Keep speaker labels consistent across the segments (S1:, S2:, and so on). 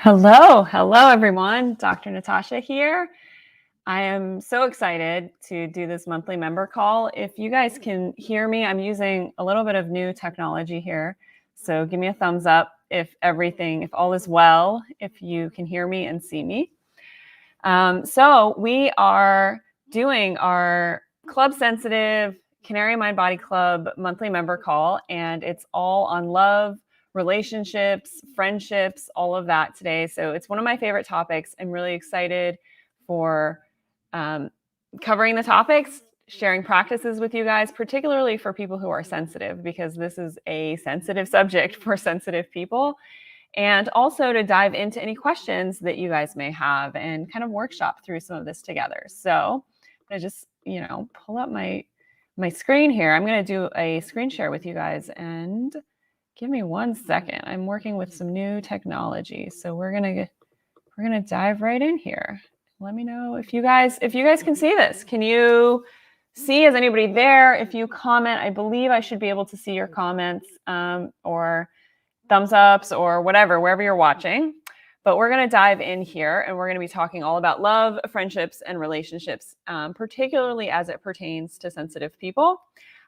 S1: Hello everyone. Dr. Natasha here. I am so excited to do this monthly member call. If you guys can hear me, I'm using a little bit of new technology here. So give me a thumbs up if all is well, if you can hear me and see me. So we are doing our Club Sensitive Canary Mind Body Club monthly member call, and it's all on love, relationships, friendships, all of that today. So it's one of my favorite topics. I'm really excited for covering the topics, sharing practices with you guys, particularly for people who are sensitive, because this is a sensitive subject for sensitive people. And also to dive into any questions that you guys may have and kind of workshop through some of this together. So I'm going to just, pull up my screen here. I'm going to do a screen share with you guys, and give me 1 second. I'm working with some new technology. So we're going to dive right in here. Let me know if you guys can see this. Can you see? Is anybody there? If you comment, I believe I should be able to see your comments or thumbs ups or whatever, wherever you're watching. But we're going to dive in here, and we're going to be talking all about love, friendships, and relationships, particularly as it pertains to sensitive people.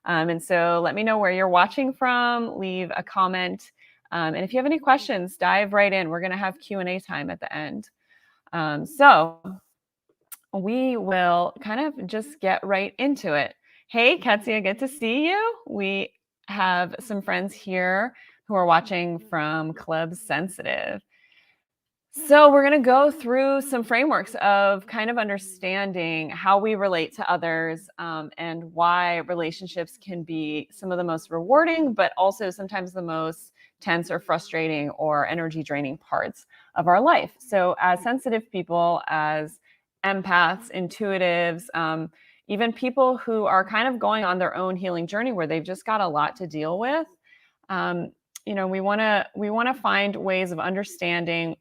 S1: And so let me know where you're watching from, leave a comment. And if you have any questions, dive right in. We're going to have Q&A time at the end. So we will kind of just get right into it. Hey, Ketsia, good to see you. We have some friends here who are watching from Club Sensitive. So we're going to go through some frameworks of kind of understanding how we relate to others and why relationships can be some of the most rewarding, but also sometimes the most tense or frustrating or energy draining parts of our life. So as sensitive people, as empaths, intuitives, even people who are kind of going on their own healing journey where they've just got a lot to deal with, we want to find ways of understanding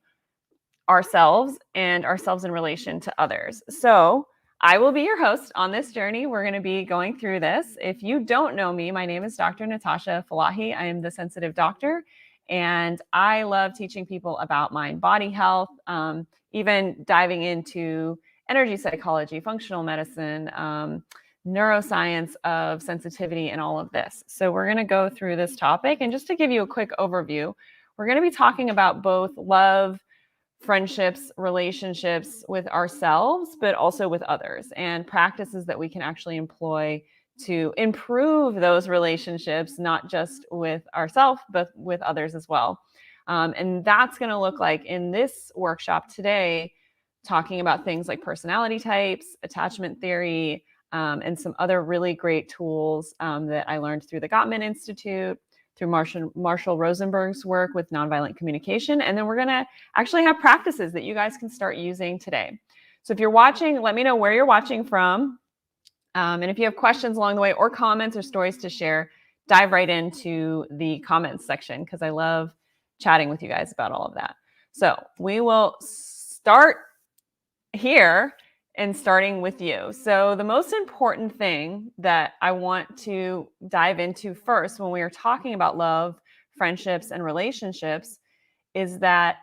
S1: ourselves and ourselves in relation to others. So I will be your host on this journey. We're going to be going through this. If you don't know me, my name is Dr. Natasha Falahi. I am the sensitive doctor, and I love teaching people about mind body health, even diving into energy psychology, functional medicine, neuroscience of sensitivity, and all of this. So we're going to go through this topic. And just to give you a quick overview, we're going to be talking about both love, friendships, relationships with ourselves, but also with others, and practices that we can actually employ to improve those relationships, not just with ourselves, but with others as well. And that's going to look like in this workshop today, talking about things like personality types, attachment theory, and some other really great tools that I learned through the Gottman Institute, through Marshall Rosenberg's work with nonviolent communication. And then we're going to actually have practices that you guys can start using today. So if you're watching, let me know where you're watching from. And if you have questions along the way or comments or stories to share, dive right into the comments section, because I love chatting with you guys about all of that. So we will start here, and starting with you. So the most important thing that I want to dive into first when we are talking about love, friendships, and relationships is that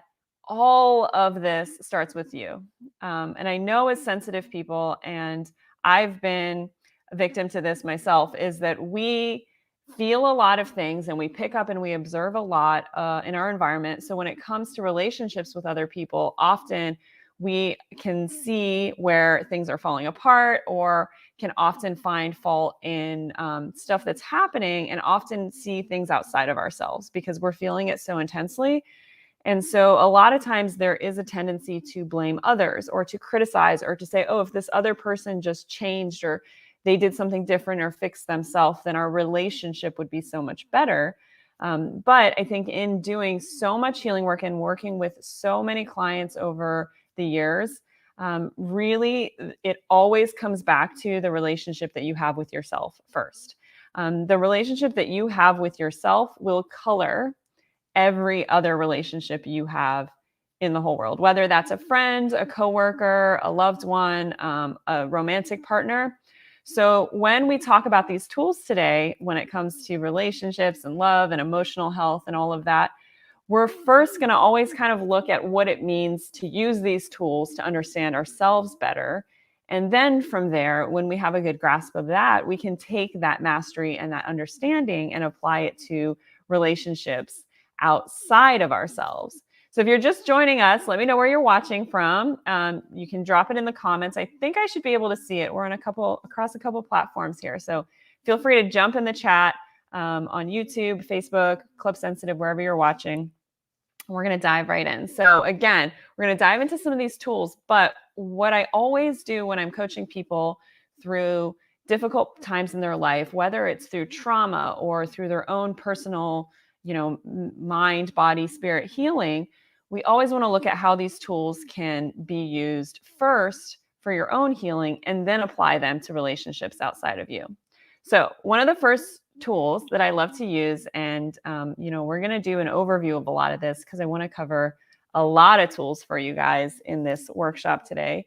S1: all of this starts with you. And I know as sensitive people, and I've been a victim to this myself, is that we feel a lot of things and we pick up and we observe a lot in our environment. So when it comes to relationships with other people, often we can see where things are falling apart, or can often find fault in stuff that's happening, and often see things outside of ourselves because we're feeling it so intensely. And so a lot of times there is a tendency to blame others, or to criticize, or to say, oh, if this other person just changed, or they did something different, or fixed themselves, then our relationship would be so much better. But I think in doing so much healing work and working with so many clients over the years, really, it always comes back to the relationship that you have with yourself first. The relationship that you have with yourself will color every other relationship you have in the whole world, whether that's a friend, a coworker, a loved one, a romantic partner. So when we talk about these tools today, when it comes to relationships and love and emotional health and all of that, we're first going to always kind of look at what it means to use these tools to understand ourselves better. And then from there, when we have a good grasp of that, we can take that mastery and that understanding and apply it to relationships outside of ourselves. So if you're just joining us, let me know where you're watching from. You can drop it in the comments. I think I should be able to see it. We're on across a couple platforms here. So feel free to jump in the chat on YouTube, Facebook, Club Sensitive, wherever you're watching. We're going to dive right in. So again, we're going to dive into some of these tools. But what I always do when I'm coaching people through difficult times in their life, whether it's through trauma or through their own personal, mind, body, spirit healing, we always want to look at how these tools can be used first for your own healing and then apply them to relationships outside of you. So one of the first tools that I love to use, and we're going to do an overview of a lot of this because I want to cover a lot of tools for you guys in this workshop today,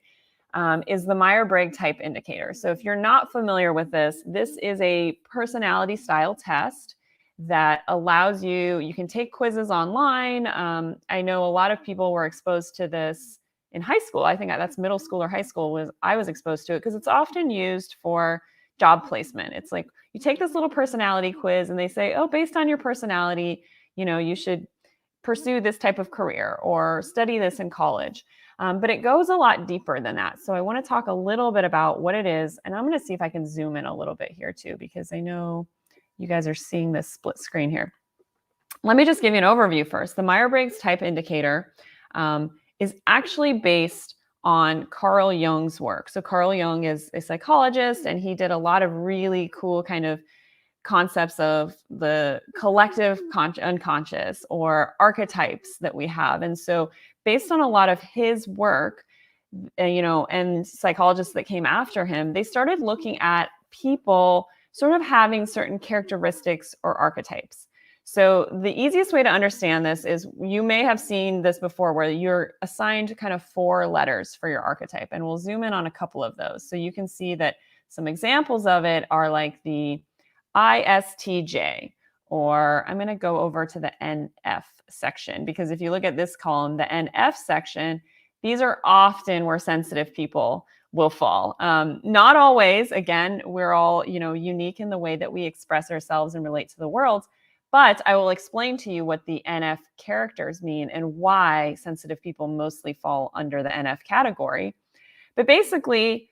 S1: is the Myers-Briggs Type Indicator. So if you're not familiar with this, this is a personality style test that allows you can take quizzes online. I know a lot of people were exposed to this in high school. I think that's middle school or high school I was exposed to it because it's often used for job placement. It's like you take this little personality quiz and they say, oh, based on your personality, you should pursue this type of career or study this in college. But it goes a lot deeper than that. So I want to talk a little bit about what it is. And I'm going to see if I can zoom in a little bit here too, because I know you guys are seeing this split screen here. Let me just give you an overview first. The Myers-Briggs Type Indicator is actually based on Carl Jung's work. So Carl Jung is a psychologist, and he did a lot of really cool kind of concepts of the collective unconscious or archetypes that we have. And so based on a lot of his work, and psychologists that came after him, they started looking at people sort of having certain characteristics or archetypes. So the easiest way to understand this is you may have seen this before where you're assigned kind of 4 letters for your archetype, and we'll zoom in on a couple of those. So you can see that some examples of it are like the ISTJ, or I'm going to go over to the NF section, because if you look at this column, the NF section, these are often where sensitive people will fall. Not always. Again, we're all, unique in the way that we express ourselves and relate to the world. But I will explain to you what the NF characters mean and why sensitive people mostly fall under the NF category. But basically,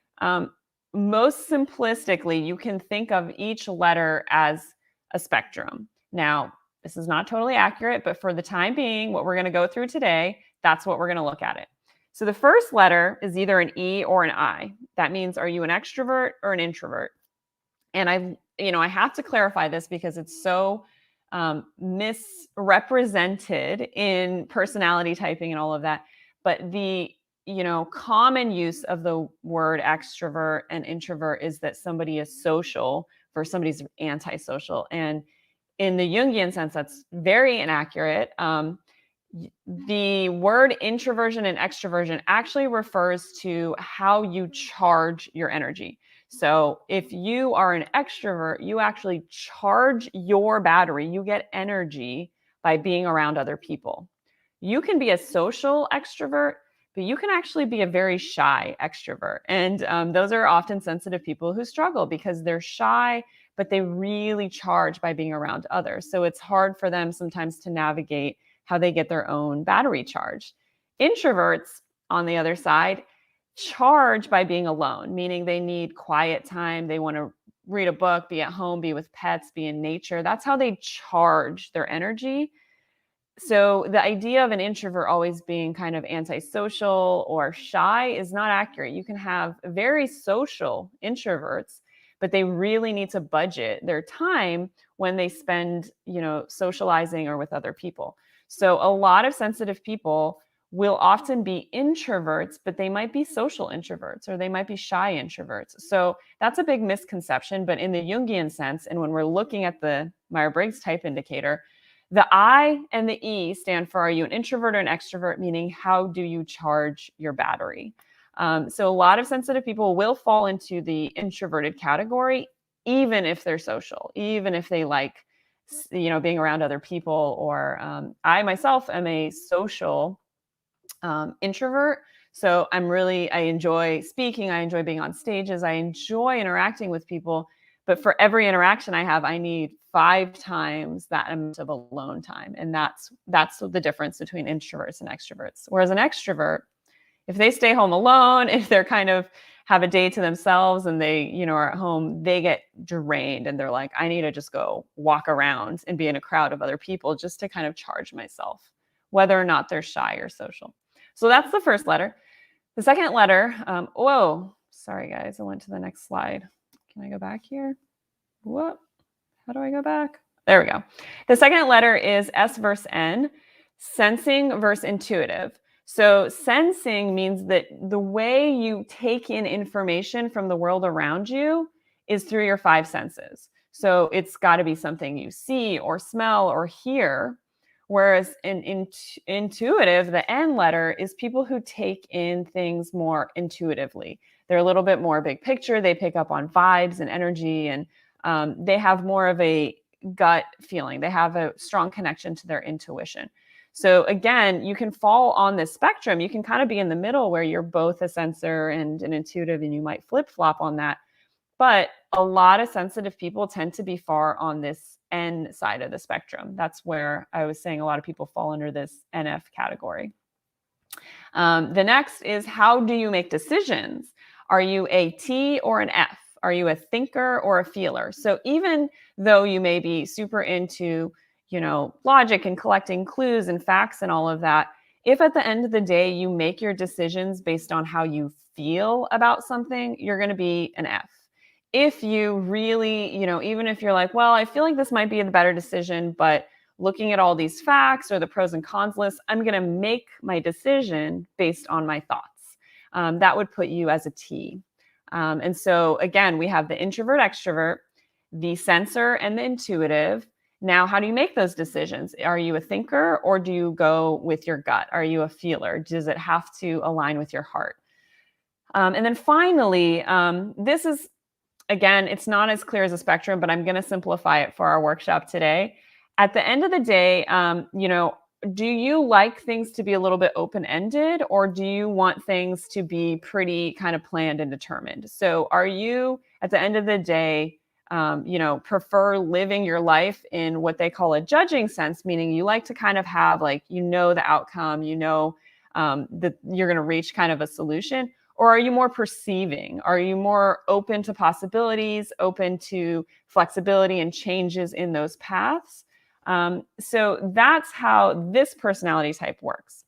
S1: most simplistically, you can think of each letter as a spectrum. Now, this is not totally accurate, but for the time being, what we're going to go through today, that's what we're going to look at it. So the first letter is either an E or an I. That means, are you an extrovert or an introvert? And I have to clarify this because it's so misrepresented in personality typing and all of that. But the common use of the word extrovert and introvert is that somebody is social versus somebody's antisocial. And in the Jungian sense, that's very inaccurate. The word introversion and extroversion actually refers to how you charge your energy. So if you are an extrovert, you actually charge your battery. You get energy by being around other people. You can be a social extrovert, but you can actually be a very shy extrovert. And those are often sensitive people who struggle because they're shy, but they really charge by being around others. So it's hard for them sometimes to navigate how they get their own battery charged. Introverts, on the other side, charge by being alone, meaning they need quiet time. They want to read a book, be at home, be with pets, be in nature. That's how they charge their energy. So the idea of an introvert always being kind of antisocial or shy is not accurate. You can have very social introverts, but they really need to budget their time when they spend, socializing or with other people. So a lot of sensitive people will often be introverts, but they might be social introverts or they might be shy introverts. So that's a big misconception. But in the Jungian sense, and when we're looking at the Myers-Briggs Type Indicator, the I and the E stand for, are you an introvert or an extrovert, meaning how do you charge your battery? So a lot of sensitive people will fall into the introverted category, even if they're social, even if they like being around other people, or I myself am a social introvert. So I enjoy speaking. I enjoy being on stages. I enjoy interacting with people. But for every interaction I have, I need 5 times that amount of alone time. And that's the difference between introverts and extroverts. Whereas an extrovert, if they stay home alone, if they're kind of have a day to themselves and they, are at home, they get drained and they're like, I need to just go walk around and be in a crowd of other people just to kind of charge myself, whether or not they're shy or social. So that's the first letter. The second letter, whoa, sorry guys, I went to the next slide. Can I go back here? What? How do I go back? There we go. The second letter is S versus N, sensing versus intuitive. So sensing means that the way you take in information from the world around you is through your 5 senses. So it's got to be something you see or smell or hear. Whereas intuitive, the N letter, is people who take in things more intuitively. They're a little bit more big picture. They pick up on vibes and energy, and they have more of a gut feeling. They have a strong connection to their intuition. So again, you can fall on this spectrum. You can kind of be in the middle where you're both a sensor and an intuitive, and you might flip-flop on that. But a lot of sensitive people tend to be far on this N side of the spectrum. That's where I was saying a lot of people fall under this NF category. The next is, how do you make decisions? Are you a T or an F? Are you a thinker or a feeler? So even though you may be super into, logic and collecting clues and facts and all of that, if at the end of the day you make your decisions based on how you feel about something, you're going to be an F. If you really, even if you're like, well, I feel like this might be the better decision, but looking at all these facts or the pros and cons list, I'm going to make my decision based on my thoughts. That would put you as a T. And so again, we have the introvert, extrovert, the sensor, and the intuitive. Now, how do you make those decisions? Are you a thinker, or do you go with your gut? Are you a feeler? Does it have to align with your heart? And then finally, this is, again, it's not as clear as a spectrum, but I'm going to simplify it for our workshop today. At the end of the day, do you like things to be a little bit open-ended, or do you want things to be pretty kind of planned and determined? So are you, at the end of the day, prefer living your life in what they call a judging sense, meaning you like to kind of have like, the outcome, that you're going to reach kind of a solution? Or are you more perceiving? Are you more open to possibilities, open to flexibility and changes in those paths? So that's how this personality type works.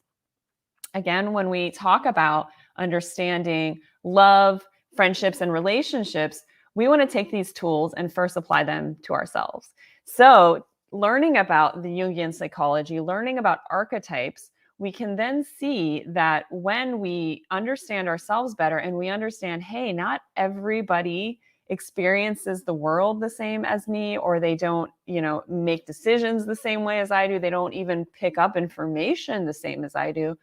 S1: Again, when we talk about understanding love, friendships, and relationships, we want to take these tools and first apply them to ourselves. So learning about the Jungian psychology, learning about archetypes, we can then see that when we understand ourselves better and we understand, hey, not everybody experiences the world the same as me, or they don't, make decisions the same way as I do. They don't even pick up information the same as I do.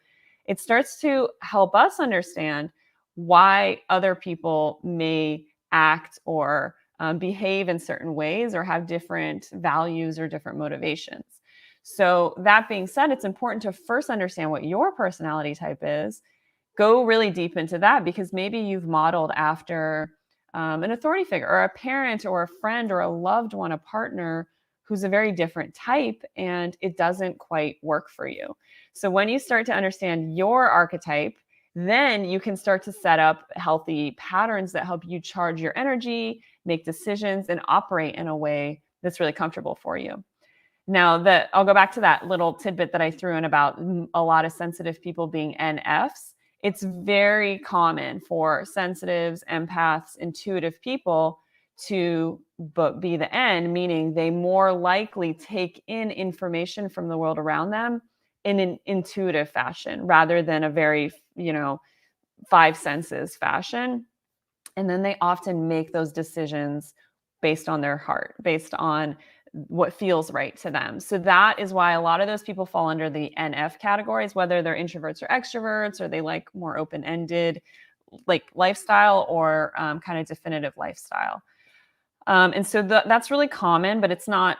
S1: It starts to help us understand why other people may act or behave in certain ways or have different values or different motivations. So that being said, it's important to first understand what your personality type is. Go really deep into that, because maybe you've modeled after an authority figure or a parent or a friend or a loved one, a partner who's a very different type, and it doesn't quite work for you. So when you start to understand your archetype, then you can start to set up healthy patterns that help you charge your energy, make decisions, and operate in a way that's really comfortable for you. Now, I'll go back to that little tidbit that I threw in about a lot of sensitive people being NFs. It's very common for sensitives, empaths, intuitive people to be the N, meaning they more likely take in information from the world around them in an intuitive fashion rather than a very, 5 senses fashion. And then they often make those decisions based on their heart, based on what feels right to them. So that is why a lot of those people fall under the NF categories, whether they're introverts or extroverts, or they like more open-ended like lifestyle or kind of definitive lifestyle. And so that's really common, but it's not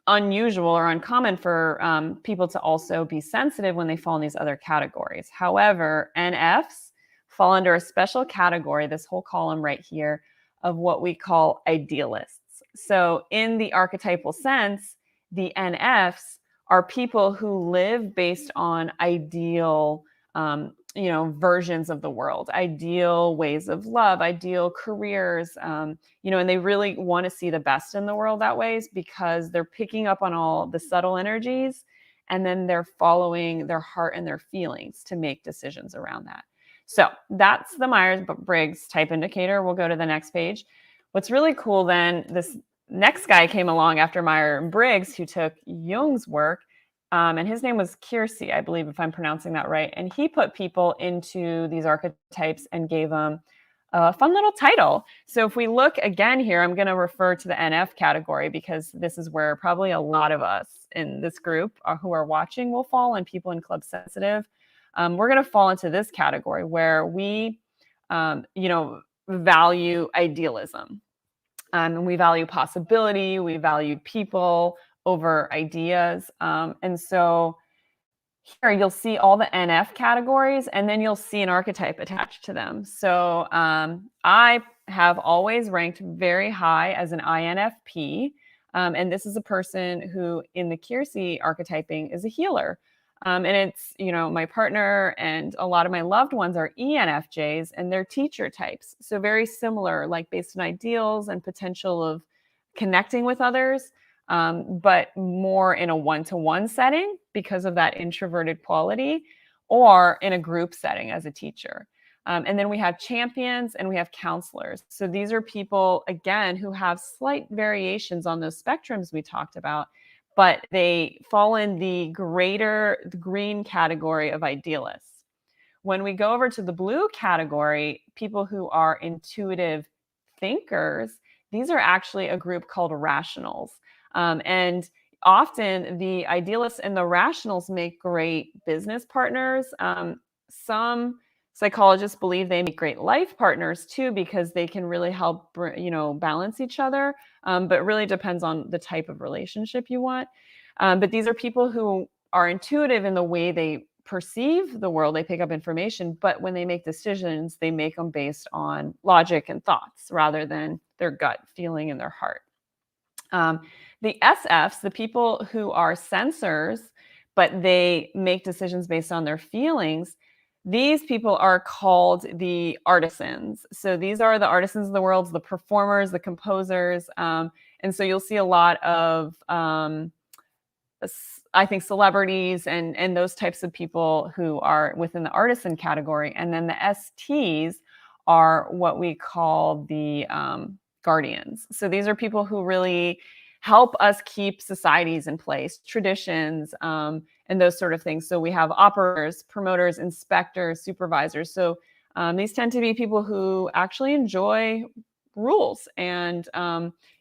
S1: unusual or uncommon for people to also be sensitive when they fall in these other categories. However, NFs fall under a special category, this whole column right here, of what we call idealists. So, in the archetypal sense, the NFs are people who live based on ideal versions of the world, ideal ways of love, ideal careers, and they really want to see the best in the world that ways because they're picking up on all the subtle energies and then they're following their heart and their feelings to make decisions around that. So that's the Myers-Briggs type indicator. We'll go to the next page. What's really cool then, this next guy came along after Myers-Briggs who took Jung's work, and his name was Kiersey, I believe, if I'm pronouncing that right. And he put people into these archetypes and gave them a fun little title. So if we look again here, I'm going to refer to the NF category because this is where probably a lot of us in this group who are watching will fall, and people in Club Sensitive. We're going to fall into this category where we, value idealism. And we value possibility. We value people over ideas. And so here you'll see all the NF categories, and then you'll see an archetype attached to them. So I have always ranked very high as an INFP. And this is a person who in the Kiersey archetyping is a healer. And it's, my partner and a lot of my loved ones are ENFJs, and they're teacher types. So very similar, like based on ideals and potential of connecting with others, but more in a one-to-one setting because of that introverted quality, or in a group setting as a teacher. And then we have champions and we have counselors. So these are people, again, who have slight variations on those spectrums we talked about, but they fall in the green category of idealists. When we go over to the blue category, people who are intuitive thinkers, these are actually a group called rationals. And often the idealists and the rationals make great business partners. Some psychologists believe they make great life partners too, because they can really help, balance each other. But it really depends on the type of relationship you want. But these are people who are intuitive in the way they perceive the world. They pick up information, but when they make decisions, they make them based on logic and thoughts rather than their gut feeling in their heart. The SFs, the people who are sensors, but they make decisions based on their feelings, these people are called the artisans. So these are the artisans of the world, the performers, the composers. And so you'll see a lot of, I think, celebrities and those types of people who are within the artisan category. And then the STs are what we call the guardians. So these are people who really help us keep societies in place, traditions, and those sort of things. So we have operators, promoters, inspectors, supervisors. So these tend to be people who actually enjoy rules and,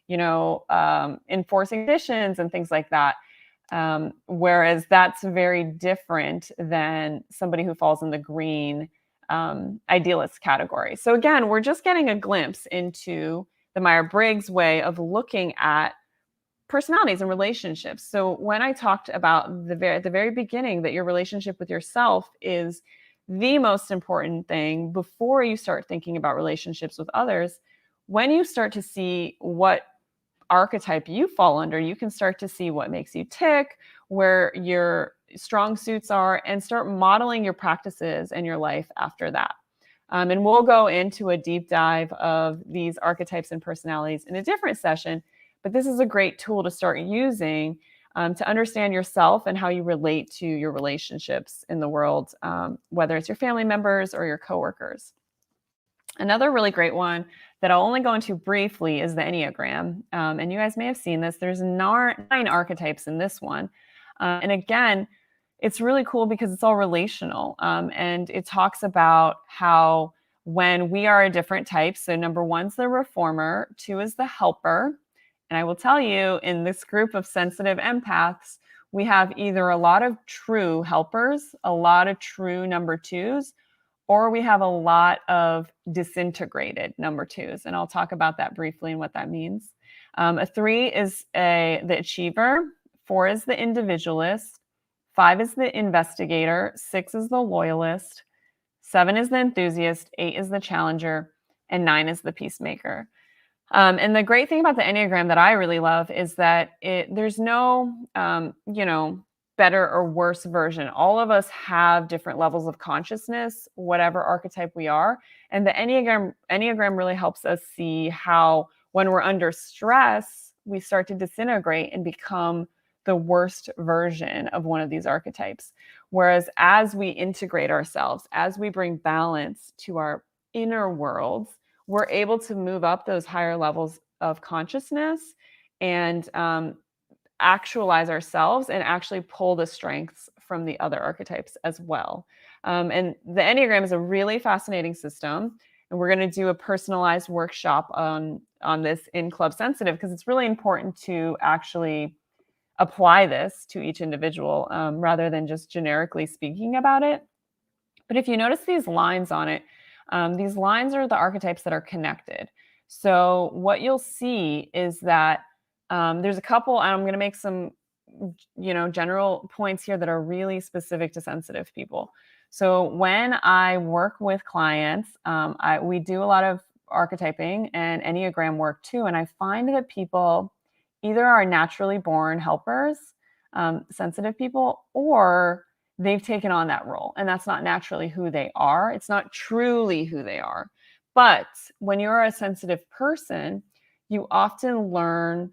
S1: enforcing conditions and things like that. Whereas that's very different than somebody who falls in the green idealist category. So again, we're just getting a glimpse into the Myers-Briggs way of looking at personalities and relationships. So when I talked about at the very beginning that your relationship with yourself is the most important thing before you start thinking about relationships with others, when you start to see what archetype you fall under, you can start to see what makes you tick, where your strong suits are, and start modeling your practices and your life after that. And we'll go into a deep dive of these archetypes and personalities in a different session, but this is a great tool to start using to understand yourself and how you relate to your relationships in the world, whether it's your family members or your coworkers. Another really great one that I'll only go into briefly is the Enneagram. And you guys may have seen this. There's 9 archetypes in this one. And again, it's really cool because it's all relational. And it talks about how when we are a different type, so number 1's the reformer, 2 is the helper. And I will tell you, in this group of sensitive empaths, we have either a lot of true helpers, a lot of true number 2s, or we have a lot of disintegrated number 2s. And I'll talk about that briefly and what that means. A 3 is the achiever, 4 is the individualist, 5 is the investigator, 6 is the loyalist, 7 is the enthusiast, 8 is the challenger, and 9 is the peacemaker. And the great thing about the Enneagram that I really love is that there's no, better or worse version. All of us have different levels of consciousness, whatever archetype we are. And the Enneagram really helps us see how, when we're under stress, we start to disintegrate and become the worst version of one of these archetypes. Whereas as we integrate ourselves, as we bring balance to our inner worlds, we're able to move up those higher levels of consciousness and actualize ourselves and actually pull the strengths from the other archetypes as well. And the Enneagram is a really fascinating system. And we're going to do a personalized workshop on this in Club Sensitive, because it's really important to actually apply this to each individual rather than just generically speaking about it. But if you notice these lines on it, these lines are the archetypes that are connected. So what you'll see is that there's a couple, and I'm going to make some, general points here that are really specific to sensitive people. So when I work with clients, we do a lot of archetyping and Enneagram work too. And I find that people either are naturally born helpers, sensitive people, or they've taken on that role. And that's not naturally who they are. It's not truly who they are. But when you're a sensitive person, you often learn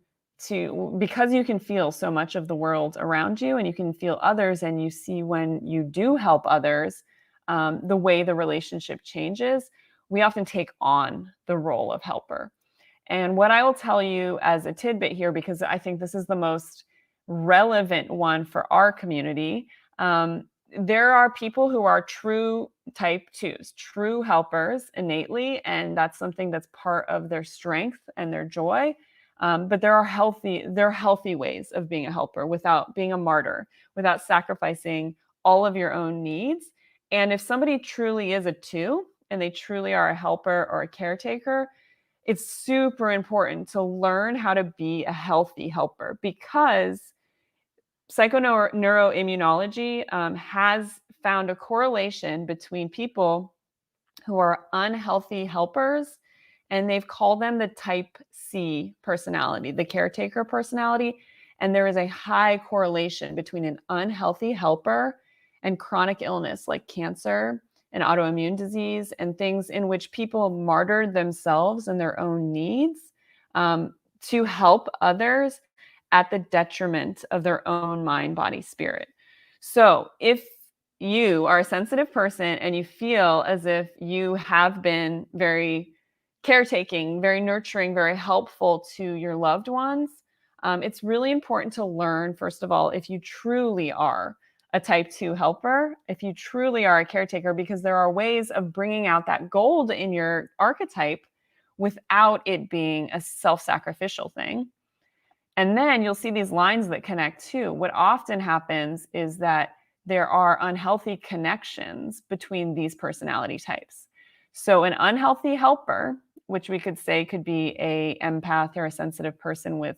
S1: because you can feel so much of the world around you and you can feel others, and you see when you do help others, the way the relationship changes. We often take on the role of helper. And what I will tell you as a tidbit here, because I think this is the most relevant one for our community, there are people who are true type 2s, true helpers innately, and that's something that's part of their strength and their joy. But there are healthy ways of being a helper without being a martyr, without sacrificing all of your own needs. And if somebody truly is a 2 and they truly are a helper or a caretaker, it's super important to learn how to be a healthy helper, because psychoneuroimmunology has found a correlation between people who are unhealthy helpers, and they've called them the type C personality, the caretaker personality. And there is a high correlation between an unhealthy helper and chronic illness like cancer and autoimmune disease, and things in which people martyred themselves and their own needs to help others at the detriment of their own mind, body, spirit. So if you are a sensitive person and you feel as if you have been very caretaking, very nurturing, very helpful to your loved ones, it's really important to learn, first of all, if you truly are a type 2 helper, if you truly are a caretaker, because there are ways of bringing out that gold in your archetype without it being a self-sacrificial thing. And then you'll see these lines that connect too. What often happens is that there are unhealthy connections between these personality types. So an unhealthy helper, which we could say could be a empath or a sensitive person with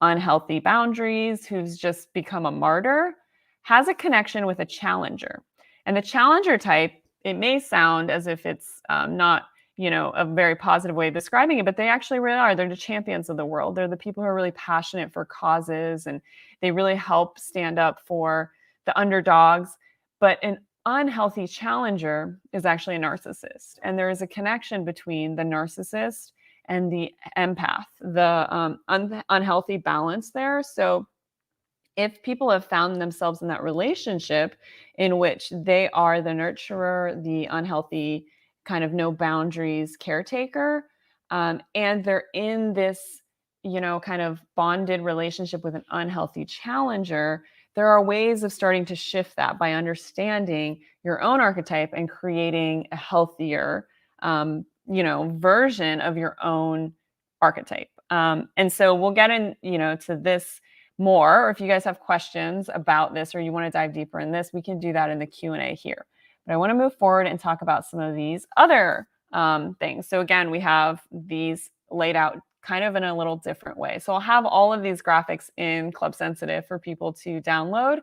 S1: unhealthy boundaries, who's just become a martyr, has a connection with a challenger. And the challenger type, it may sound as if it's not a very positive way of describing it, but they actually really are. They're the champions of the world. They're the people who are really passionate for causes, and they really help stand up for the underdogs. But an unhealthy challenger is actually a narcissist. And there is a connection between the narcissist and the empath, the unhealthy balance there. So if people have found themselves in that relationship in which they are the nurturer, the unhealthy kind of no boundaries caretaker, and they're in this, kind of bonded relationship with an unhealthy challenger, there are ways of starting to shift that by understanding your own archetype and creating a healthier, version of your own archetype. And so we'll get in, to this more, or if you guys have questions about this or you want to dive deeper in this, we can do that in the Q&A here. But I want to move forward and talk about some of these other things. So again, we have these laid out kind of in a little different way. So I'll have all of these graphics in Club Sensitive for people to download,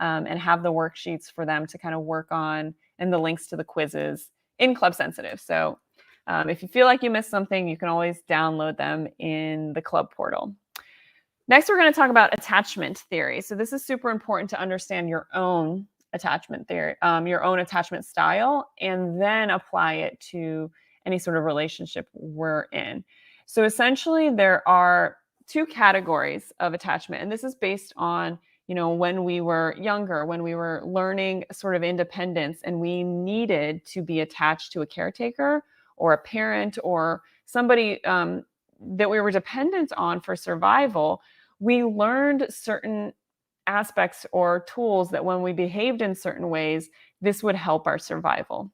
S1: and have the worksheets for them to kind of work on, and the links to the quizzes in Club Sensitive. So if you feel like you missed something, you can always download them in the club portal. Next, we're going to talk about attachment theory. So this is super important to understand your own attachment theory, your own attachment style, and then apply it to any sort of relationship we're in. So essentially, there are two categories of attachment, and this is based on, when we were younger, when we were learning sort of independence, and we needed to be attached to a caretaker or a parent or somebody that we were dependent on for survival. We learned certain aspects or tools that when we behaved in certain ways, this would help our survival.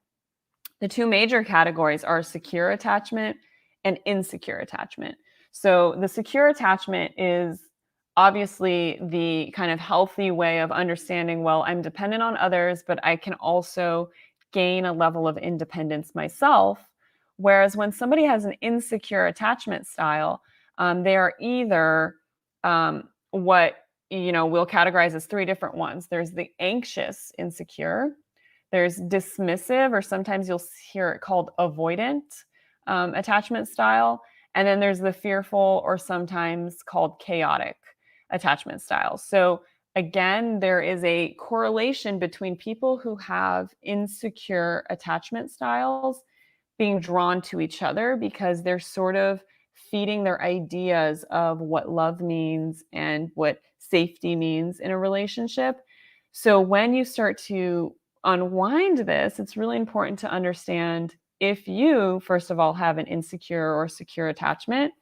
S1: The two major categories are secure attachment and insecure attachment. So the secure attachment is obviously the kind of healthy way of understanding, well, I'm dependent on others, but I can also gain a level of independence myself. Whereas when somebody has an insecure attachment style, they are either what we'll categorize as three different ones. There's the anxious insecure, there's dismissive, or sometimes you'll hear it called avoidant attachment style, and then there's the fearful, or sometimes called chaotic attachment style. So again, there is a correlation between people who have insecure attachment styles being drawn to each other, because they're sort of feeding their ideas of what love means and what safety means in a relationship. So when you start to unwind this, it's really important to understand if you, first of all, have an insecure or secure attachment,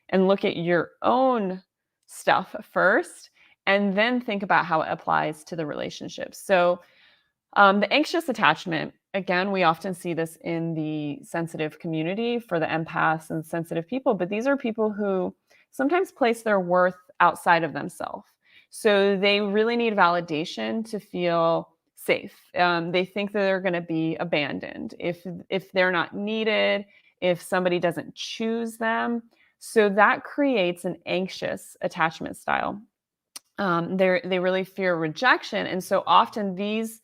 S1: and look at your own stuff first, and then think about how it applies to the relationship. So the anxious attachment, again, we often see this in the sensitive community for the empaths and sensitive people, but these are people who sometimes place their worth outside of themselves. So they really need validation to feel safe. They think that they're going to be abandoned if they're not needed, if somebody doesn't choose them. So that creates an anxious attachment style. They really fear rejection, and so often these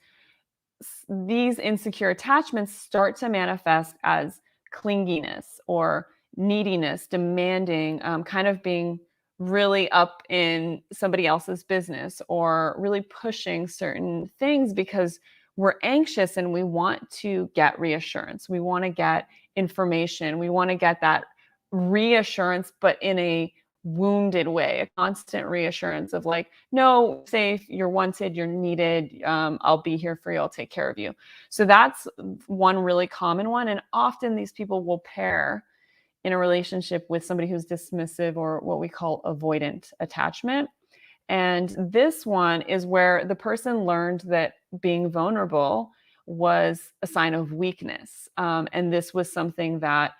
S1: insecure attachments start to manifest as clinginess or neediness, demanding, kind of being really up in somebody else's business, or really pushing certain things because we're anxious and we want to get reassurance. We want to get information. We want to get that reassurance, but in a wounded way, a constant reassurance of like, no, safe, you're wanted, you're needed, I'll be here for you, I'll take care of you. So that's one really common one. And often these people will pair in a relationship with somebody who's dismissive, or what we call avoidant attachment. And this one is where the person learned that being vulnerable was a sign of weakness. And this was something that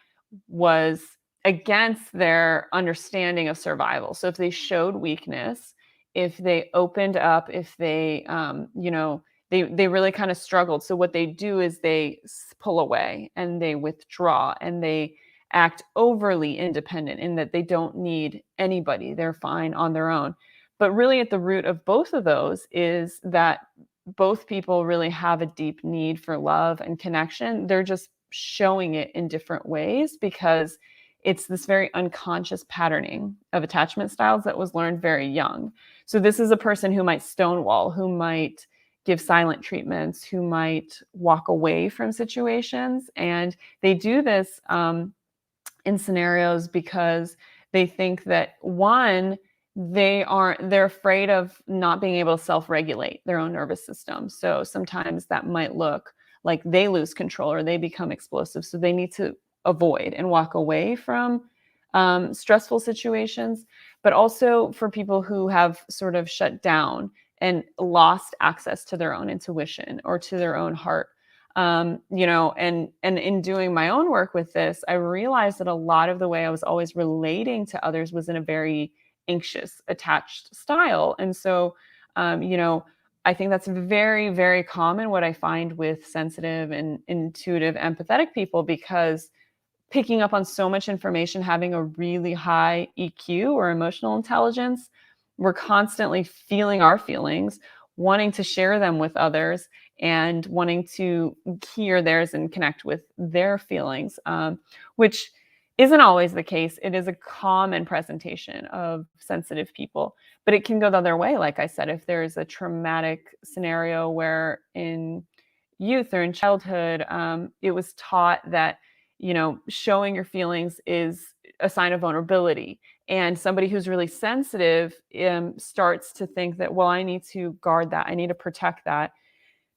S1: was against their understanding of survival. So if they showed weakness, if they opened up, if they, they really kind of struggled. So what they do is they pull away and they withdraw, and they act overly independent in that they don't need anybody. They're fine on their own. But really at the root of both of those is that both people really have a deep need for love and connection. They're just showing it in different ways because it's this very unconscious patterning of attachment styles that was learned very young. So this is a person who might stonewall, who might give silent treatments, who might walk away from situations. And they do this in scenarios because they think that, one, they're afraid of not being able to self-regulate their own nervous system. So sometimes that might look like they lose control or they become explosive. So they need to avoid and walk away from stressful situations. But also for people who have sort of shut down and lost access to their own intuition or to their own heart. And in doing my own work with this, I realized that a lot of the way I was always relating to others was in a very anxious, attached style. And so, I think that's very, very common what I find with sensitive and intuitive, empathetic people, because picking up on so much information, having a really high EQ or emotional intelligence. We're constantly feeling our feelings, wanting to share them with others, and wanting to hear theirs and connect with their feelings, which isn't always the case. It is a common presentation of sensitive people, but it can go the other way. Like I said, if there's a traumatic scenario where in youth or in childhood, it was taught that, showing your feelings is a sign of vulnerability. And somebody who's really sensitive starts to think that, well, I need to guard that. I need to protect that.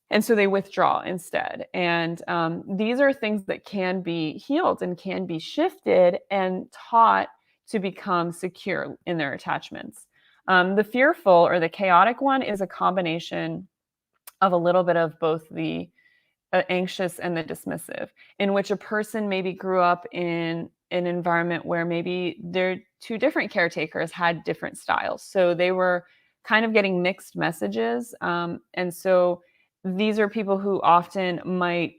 S1: And so they withdraw instead. And these are things that can be healed and can be shifted and taught to become secure in their attachments. The fearful or the chaotic one is a combination of a little bit of both the anxious and the dismissive, in which a person maybe grew up in an environment where maybe their two different caretakers had different styles. So they were kind of getting mixed messages. And so these are people who often might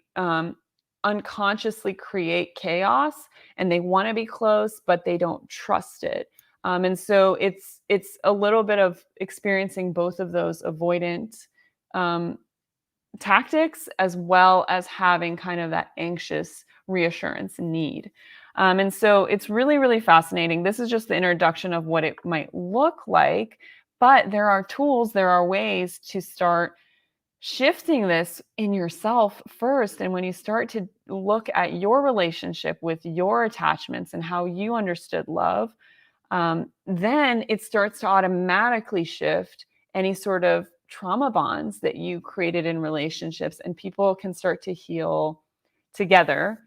S1: unconsciously create chaos, and they want to be close, but they don't trust it. And so it's a little bit of experiencing both of those avoidant um, tactics, as well as having kind of that anxious reassurance need. And so it's really, really fascinating. This is just the introduction of what it might look like, but there are tools, there are ways to start shifting this in yourself first. And when you start to look at your relationship with your attachments and how you understood love, then it starts to automatically shift any sort of trauma bonds that you created in relationships, and people can start to heal together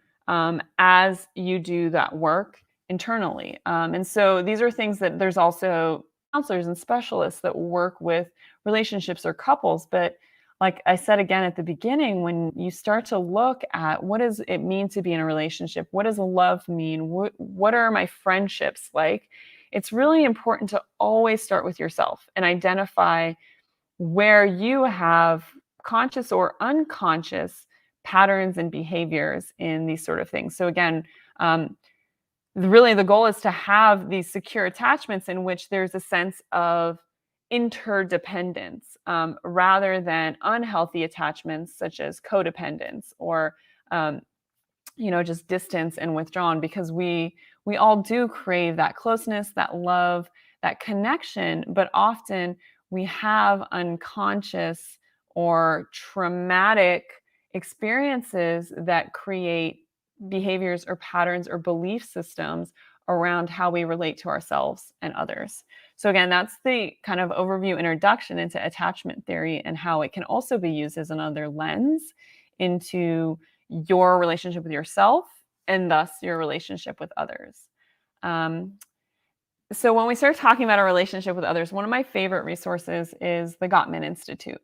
S1: as you do that work internally. And so these are things that there's also counselors and specialists that work with relationships or couples. But like I said again at the beginning, when you start to look at what does it mean to be in a relationship, what does love mean, what are my friendships like, it's really important to always start with yourself and identify where you have conscious or unconscious patterns and behaviors in these sort of things. So again, really the goal is to have these secure attachments in which there's a sense of interdependence, rather than unhealthy attachments such as codependence or just distance and withdrawn, because we all do crave that closeness, that love, that connection, but often we have unconscious or traumatic experiences that create behaviors or patterns or belief systems around how we relate to ourselves and others. So again, that's the kind of overview introduction into attachment theory and how it can also be used as another lens into your relationship with yourself and thus your relationship with others. So when we start talking about our relationship with others, one of my favorite resources is the Gottman Institute.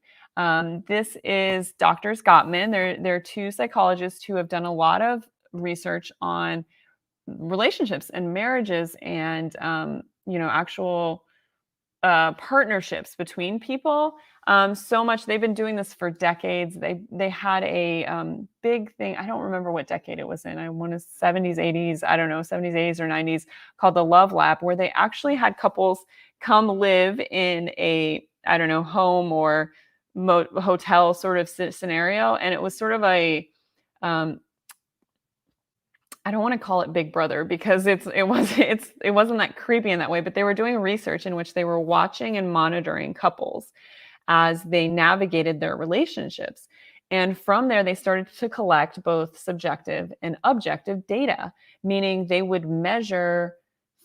S1: This is Doctors Gottman. They're two psychologists who have done a lot of research on relationships and marriages and actual partnerships between people. So much they've been doing this for decades. They had a big thing. I don't remember what decade it was in. I want to 70s, 80s. I don't know, 70s, 80s, or 90s, called the Love Lab, where they actually had couples come live in a home or hotel sort of scenario, and it was sort of a I don't want to call it Big Brother because it wasn't that creepy in that way, but they were doing research in which they were watching and monitoring couples as they navigated their relationships. And from there, they started to collect both subjective and objective data, meaning they would measure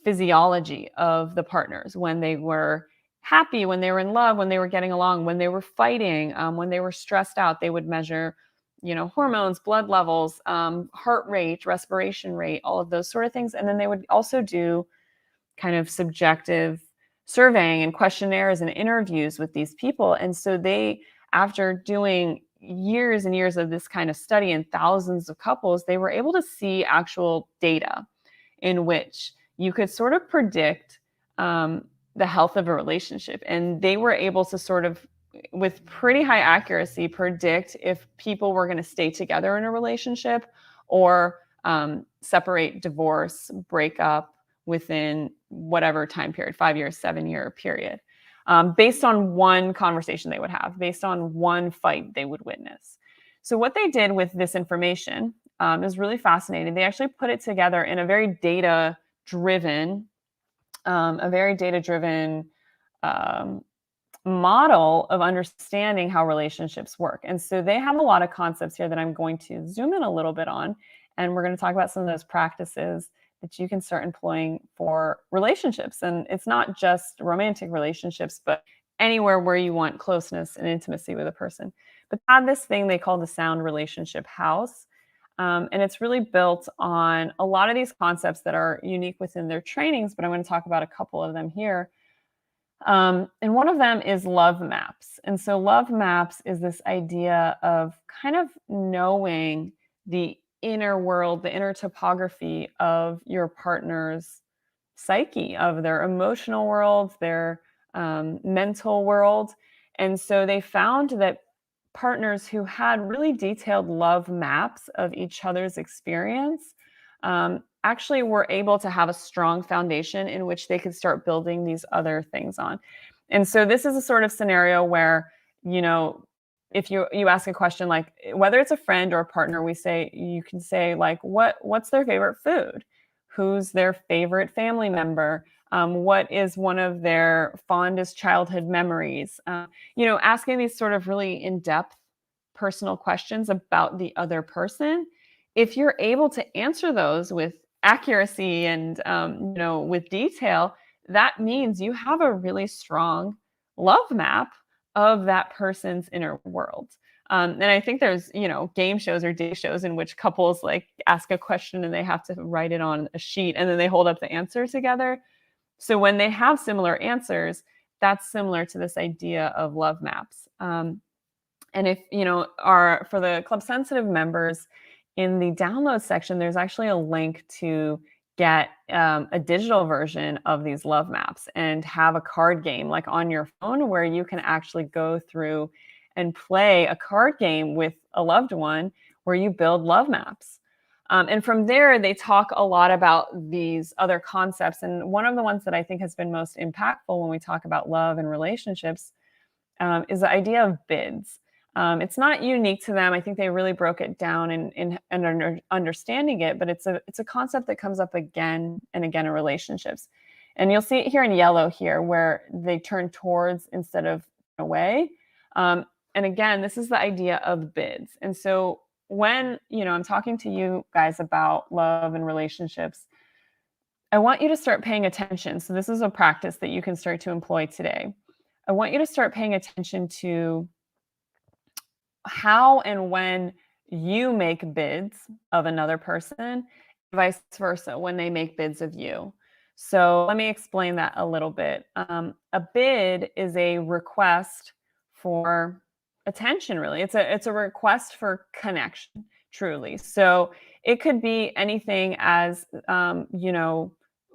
S1: physiology of the partners when they were happy, when they were in love, when they were getting along, when they were fighting, when they were stressed out. They would measure hormones, blood levels, heart rate, respiration rate, all of those sort of things. And then they would also do kind of subjective surveying and questionnaires and interviews with these people. And so they, after doing years and years of this kind of study and thousands of couples, they were able to see actual data in which you could sort of predict the health of a relationship. And they were able to sort of, with pretty high accuracy, predict if people were going to stay together in a relationship or separate, divorce, break up within whatever time period, 5 years, 7-year period, based on one conversation they would have, based on one fight they would witness. So what they did with this information is really fascinating. They actually put it together in a very data-driven, um, model of understanding how relationships work. And so they have a lot of concepts here that I'm going to zoom in a little bit on. And we're going to talk about some of those practices that you can start employing for relationships. And it's not just romantic relationships, but anywhere where you want closeness and intimacy with a person. But they have this thing they call the Sound Relationship House. And it's really built on a lot of these concepts that are unique within their trainings, but I'm going to talk about a couple of them here. And one of them is love maps. And so love maps is this idea of kind of knowing the inner world, the inner topography of your partner's psyche, of their emotional world, their mental world. And so they found that partners who had really detailed love maps of each other's experience actually were able to have a strong foundation in which they could start building these other things on. And so this is a sort of scenario where, if you ask a question like whether it's a friend or a partner, you can say like, what's their favorite food? Who's their favorite family member? What is one of their fondest childhood memories? Asking these sort of really in-depth personal questions about the other person. If you're able to answer those with accuracy and with detail, that means you have a really strong love map of that person's inner world. And I think there's, game shows or day shows in which couples like ask a question and they have to write it on a sheet and then they hold up the answer together. So when they have similar answers, that's similar to this idea of love maps. And if, for the Club Sensitive members, in the download section, there's actually a link to get a digital version of these love maps and have a card game like on your phone where you can actually go through and play a card game with a loved one where you build love maps. And from there, they talk a lot about these other concepts. And one of the ones that I think has been most impactful when we talk about love and relationships is the idea of bids. It's not unique to them. I think they really broke it down in understanding it, but it's a concept that comes up again and again in relationships. And you'll see it here in yellow here where they turn towards instead of away. And again, this is the idea of bids. And so when, I'm talking to you guys about love and relationships, I want you to start paying attention. So this is a practice that you can start to employ today. I want you to start paying attention to how and when you make bids of another person, vice versa, when they make bids of you. So let me explain that a little bit. A bid is a request for attention, really. It's a request for connection, truly. So it could be anything as,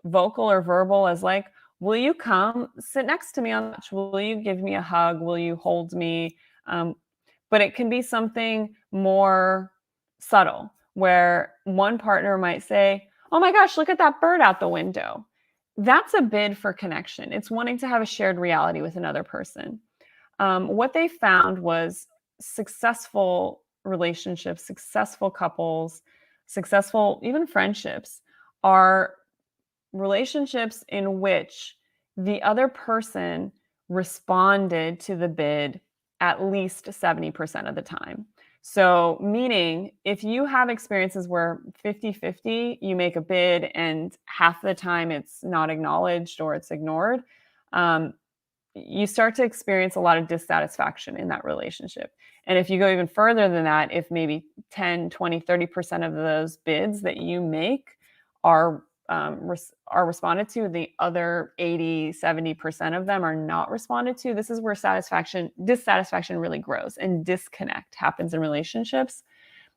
S1: vocal or verbal as like, will you come sit next to me on the couch? Will you give me a hug? Will you hold me? But it can be something more subtle where one partner might say, oh my gosh, look at that bird out the window. That's a bid for connection. It's wanting to have a shared reality with another person. What they found was successful relationships, successful couples, successful even friendships are relationships in which the other person responded to the bid at least 70% of the time. So meaning if you have experiences where 50-50, you make a bid and half the time it's not acknowledged or it's ignored, you start to experience a lot of dissatisfaction in that relationship. And if you go even further than that, if maybe 10, 20, 30% of those bids that you make are responded to, the other 80, 70% of them are not responded to, this is where dissatisfaction really grows and disconnect happens in relationships.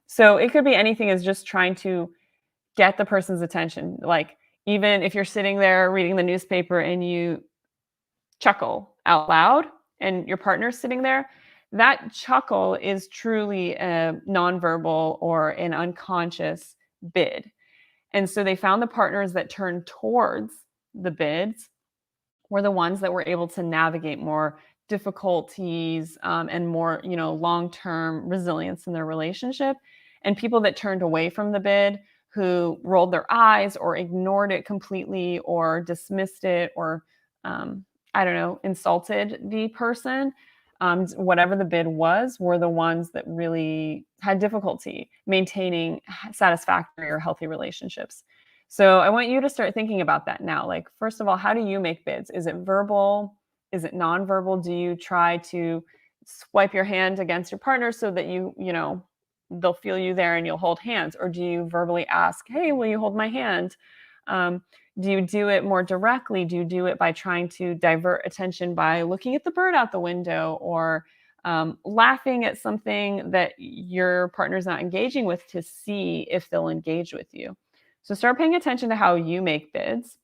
S1: So it could be anything as just trying to get the person's attention. Like even if you're sitting there reading the newspaper and you chuckle out loud and your partner's sitting there, that chuckle is truly a nonverbal or an unconscious bid. And so they found the partners that turned towards the bids were the ones that were able to navigate more difficulties, and more, long-term resilience in their relationship. And people that turned away from the bid, who rolled their eyes or ignored it completely or dismissed it or, I don't know, insulted the person, whatever the bid was, were the ones that really had difficulty maintaining satisfactory or healthy relationships. So I want you to start thinking about that now. Like, first of all, how do you make bids? Is it verbal? Is it nonverbal? Do you try to swipe your hand against your partner so that they'll feel you there and you'll hold hands? Or do you verbally ask, hey, will you hold my hand? Um, do you do it more directly? Do you do it by trying to divert attention by looking at the bird out the window, or laughing at something that your partner's not engaging with to see if they'll engage with you? So start paying attention to how you make bids,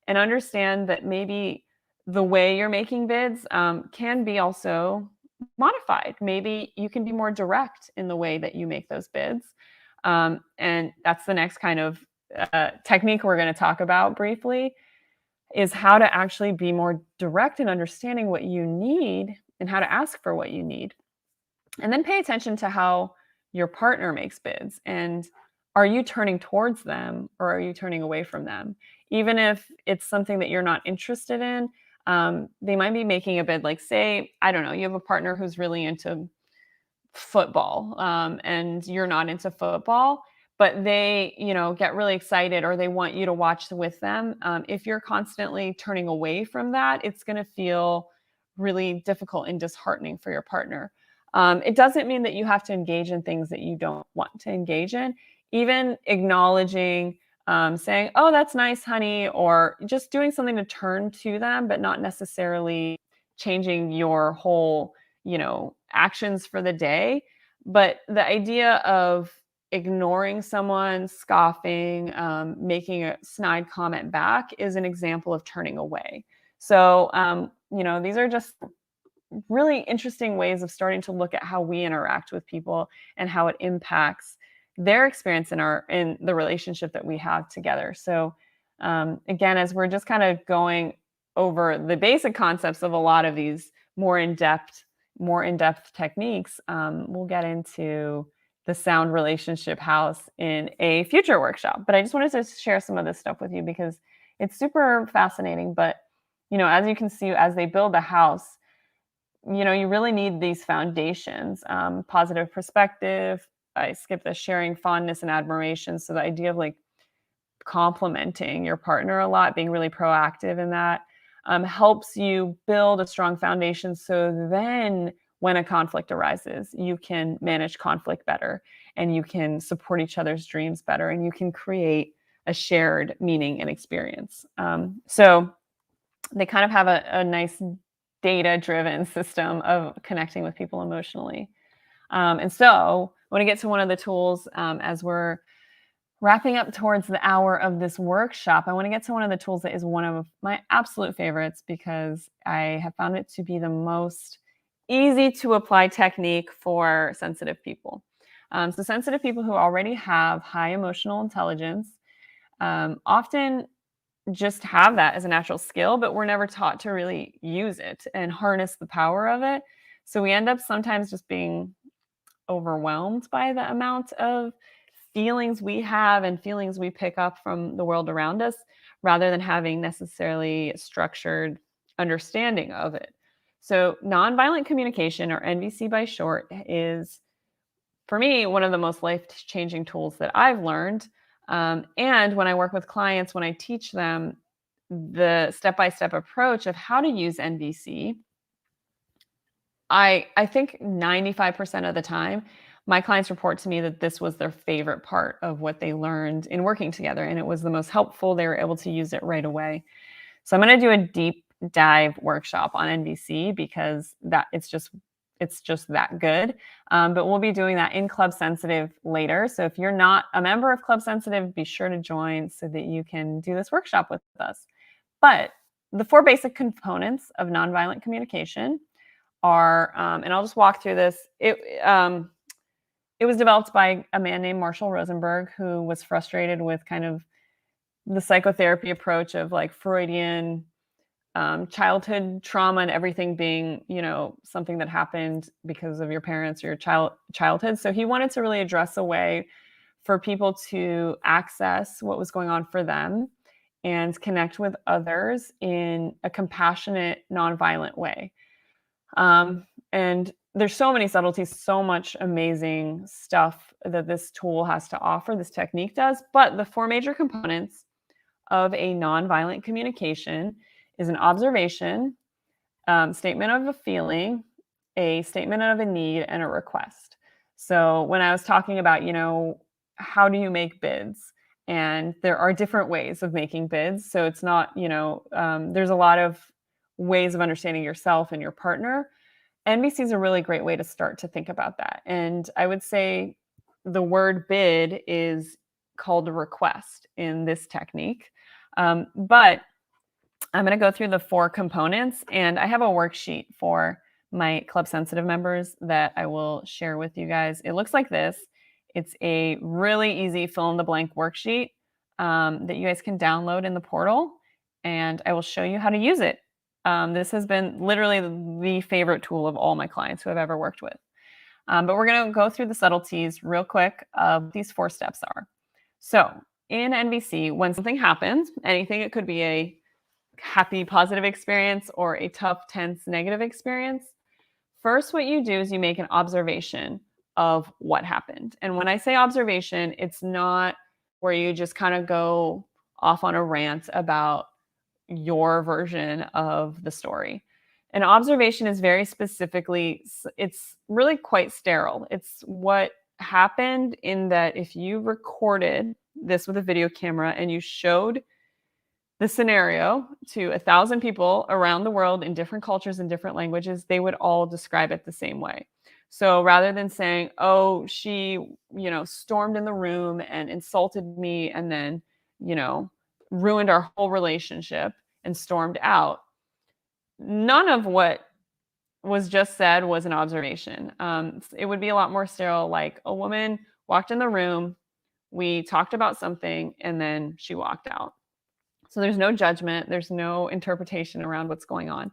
S1: and understand that maybe the way you're making bids can be also modified. Maybe you can be more direct in the way that you make those bids. And that's the next kind of technique we're going to talk about briefly, is how to actually be more direct in understanding what you need and how to ask for what you need. And then pay attention to how your partner makes bids, and are you turning towards them or are you turning away from them? Even if it's something that you're not interested in, they might be making a bid. Like, say, I don't know, you have a partner who's really into football, and you're not into football, but they, get really excited, or they want you to watch with them. If you're constantly turning away from that, it's going to feel really difficult and disheartening for your partner. It doesn't mean that you have to engage in things that you don't want to engage in. Even acknowledging, saying, "Oh, that's nice, honey," or just doing something to turn to them, but not necessarily changing your whole, actions for the day. But the idea of ignoring someone, scoffing, making a snide comment back is an example of turning away. So, these are just really interesting ways of starting to look at how we interact with people and how it impacts their experience in the relationship that we have together. So, again, as we're just kind of going over the basic concepts of a lot of these more in depth techniques, we'll get into the sound relationship house in a future workshop. But I just wanted to share some of this stuff with you because it's super fascinating. But as you can see, as they build a house, you really need these foundations. Positive perspective. I skipped the sharing fondness and admiration. So the idea of like complimenting your partner a lot, being really proactive in that, helps you build a strong foundation. So then when a conflict arises, you can manage conflict better, and you can support each other's dreams better, and you can create a shared meaning and experience. So they kind of have a nice data-driven system of connecting with people emotionally. And so I want to get to one of the tools, as we're wrapping up towards the hour of this workshop. I want to get to one of the tools that is one of my absolute favorites, because I have found it to be the most easy to apply technique for sensitive people. So sensitive people who already have high emotional intelligence often just have that as a natural skill, but we're never taught to really use it and harness the power of it. So we end up sometimes just being overwhelmed by the amount of feelings we have and feelings we pick up from the world around us, rather than having necessarily a structured understanding of it. So nonviolent communication, or NVC by short, is, for me, one of the most life-changing tools that I've learned. And when I work with clients, when I teach them the step-by-step approach of how to use NVC, I think 95% of the time, my clients report to me that this was their favorite part of what they learned in working together, and it was the most helpful. They were able to use it right away. So I'm going to do a deep dive workshop on NVC, because it's just that good. But we'll be doing that in Club Sensitive later. So if you're not a member of Club Sensitive, be sure to join so that you can do this workshop with us. But the 4 basic components of nonviolent communication are, and I'll just walk through this. it was developed by a man named Marshall Rosenberg, who was frustrated with kind of the psychotherapy approach of like Freudian childhood trauma and everything being, something that happened because of your parents or your childhood. So he wanted to really address a way for people to access what was going on for them and connect with others in a compassionate, nonviolent way. And there's so many subtleties, so much amazing stuff that this tool has to offer, this technique does. But the four major components of a nonviolent communication is an observation, statement of a feeling, a statement of a need, and a request. So when I was talking about, how do you make bids? And there are different ways of making bids. So it's not, there's a lot of ways of understanding yourself and your partner. NVC is a really great way to start to think about that. And I would say the word bid is called a request in this technique. But I'm going to go through the four components, and I have a worksheet for my Club Sensitive members that I will share with you guys. It looks like this. It's a really easy fill in the blank worksheet that you guys can download in the portal, and I will show you how to use it. This has been literally the favorite tool of all my clients who I've ever worked with. But we're going to go through the subtleties real quick of these 4 steps are. So in NVC, when something happens, anything, it could be a happy, positive experience or a tough, tense, negative experience. First, what you do is you make an observation of what happened. And when I say observation, it's not where you just kind of go off on a rant about your version of the story. An observation is very specifically, it's really quite sterile. It's what happened in that if you recorded this with a video camera and you showed the scenario to 1,000 people around the world in different cultures and different languages, they would all describe it the same way. So rather than saying, oh, she, stormed in the room and insulted me and then, ruined our whole relationship and stormed out, none of what was just said was an observation. It would be a lot more sterile, like a woman walked in the room, we talked about something, and then she walked out. So there's no judgment, there's no interpretation around what's going on.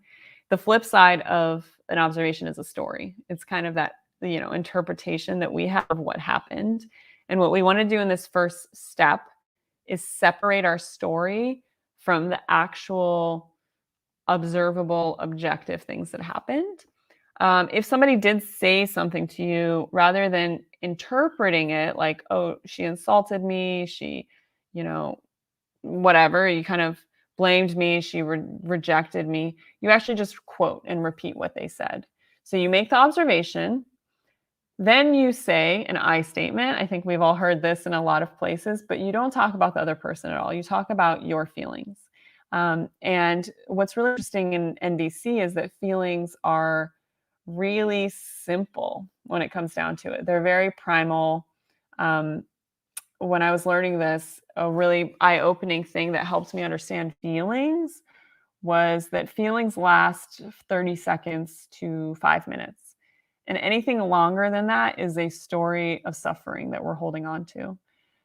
S1: The flip side of an observation is a story. It's kind of that, interpretation that we have of what happened. And what we want to do in this first step is separate our story from the actual observable, objective things that happened. If somebody did say something to you, rather than interpreting it like, oh, she insulted me, she, whatever, you kind of blamed me, she rejected me, you actually just quote and repeat what they said. So you make the observation, then you say an I statement. I think we've all heard this in a lot of places, but you don't talk about the other person at all. You talk about your feelings. And what's really interesting in NVC is that feelings are really simple when it comes down to it. They're very primal. When I was learning this, a really eye-opening thing that helped me understand feelings was that feelings last 30 seconds to 5 minutes. And anything longer than that is a story of suffering that we're holding on to.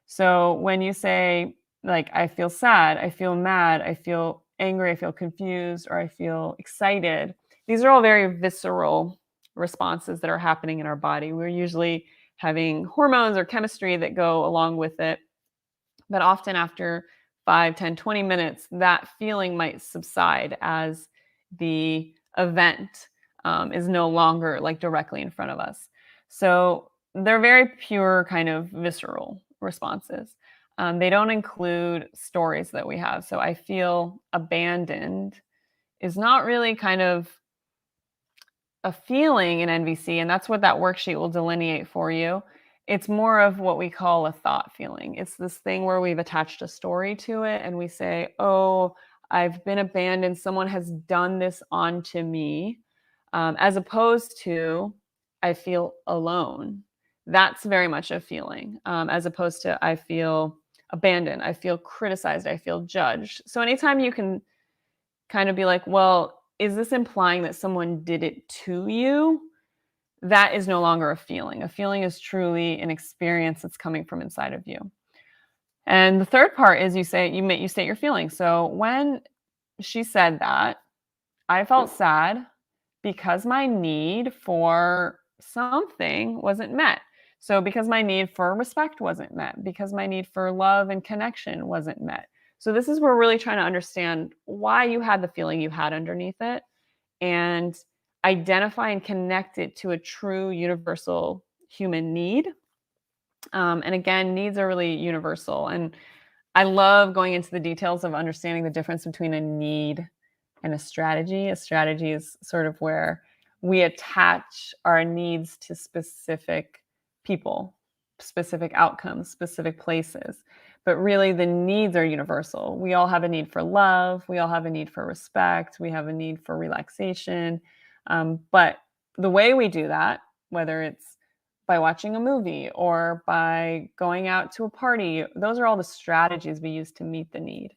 S1: So when you say, like, I feel sad, I feel mad, I feel angry, I feel confused, or I feel excited, these are all very visceral responses that are happening in our body. We're usually having hormones or chemistry that go along with it. But often after 5, 10, 20 minutes, that feeling might subside as the event is no longer like directly in front of us. So they're very pure kind of visceral responses. They don't include stories that we have. So I feel abandoned is not really kind of a feeling in NVC, and that's what that worksheet will delineate for you. It's more of what we call a thought feeling. It's this thing where we've attached a story to it and we say, oh, I've been abandoned. Someone has done this onto me, as opposed to, I feel alone. That's very much a feeling, as opposed to, I feel abandoned. I feel criticized. I feel judged. So anytime you can kind of be like, well, is this implying that someone did it to you? that is no longer a feeling. A feeling is truly an experience that's coming from inside of you. And the third part is you state your feelings. So when she said that, I felt sad because my need for something wasn't met. So because my need for respect wasn't met, because my need for love and connection wasn't met. So this is where we're really trying to understand why you had the feeling you had underneath it and identify and connect it to a true universal human need. And again, needs are really universal. And I love going into the details of understanding the difference between a need and a strategy. A strategy is sort of where we attach our needs to specific people, specific outcomes, specific places. But really, the needs are universal. We all have a need for love. We all have a need for respect. We have a need for relaxation. But the way we do that, whether it's by watching a movie or by going out to a party, those are all the strategies we use to meet the need.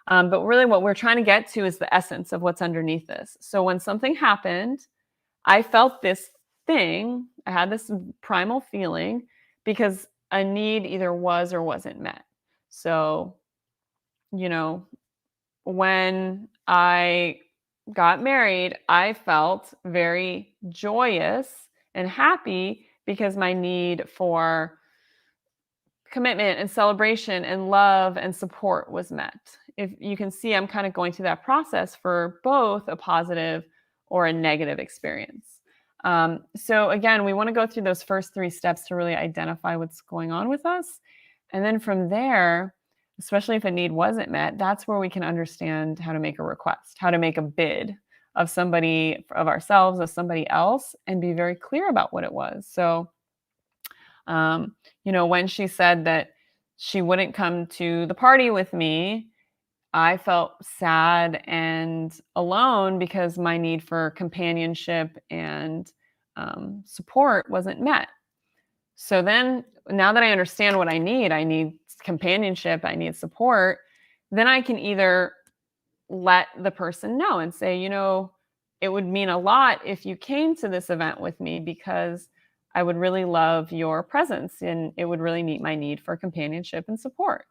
S1: But really, what we're trying to get to is the essence of what's underneath this. So when something happened, I felt this thing, I had this primal feeling because a need either was or wasn't met. So, you know, when I got married, I felt very joyous and happy because my need for commitment and celebration and love and support was met. If you can see, I'm kind of going through that process for both a positive or a negative experience. So again, we want to go through those first three steps to really identify what's going on with us. And then from there, especially if a need wasn't met, that's where we can understand how to make a request, how to make a bid of somebody, of ourselves, of somebody else, and be very clear about what it was. So when she said that she wouldn't come to the party with me, I felt sad and alone because my need for companionship and support wasn't met. So then, now that I understand what I need companionship, I need support, then I can either let the person know and say, it would mean a lot if you came to this event with me because I would really love your presence and it would really meet my need for companionship and support.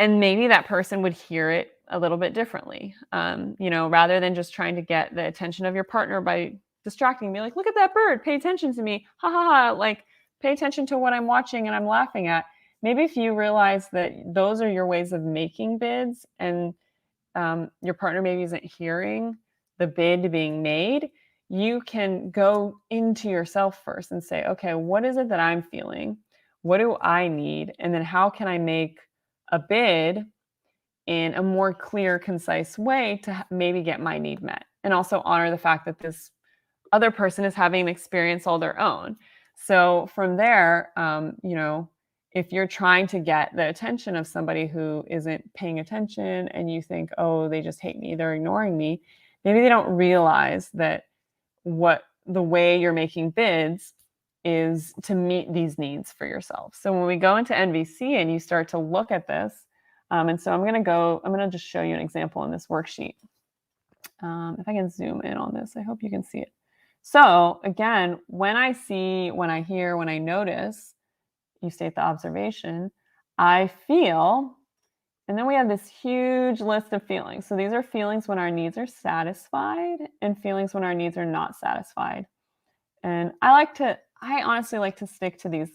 S1: And maybe that person would hear it a little bit differently, rather than just trying to get the attention of your partner by distracting me, like, look at that bird, pay attention to me, ha ha ha, like, pay attention to what I'm watching and I'm laughing at. Maybe if you realize that those are your ways of making bids and your partner maybe isn't hearing the bid being made, you can go into yourself first and say, okay, what is it that I'm feeling? What do I need? And then how can I make a bid in a more clear, concise way to maybe get my need met? And also honor the fact that this other person is having an experience all their own. So from there, if you're trying to get the attention of somebody who isn't paying attention and you think, oh, they just hate me, they're ignoring me, maybe they don't realize that what the way you're making bids is to meet these needs for yourself. So when we go into NVC and you start to look at this, and so I'm going to just show you an example in this worksheet. If I can zoom in on this, I hope you can see it. So again, when I see, when I hear, when I notice, you state the observation, I feel, and then we have this huge list of feelings. So these are feelings when our needs are satisfied and feelings when our needs are not satisfied. And I honestly like to stick to these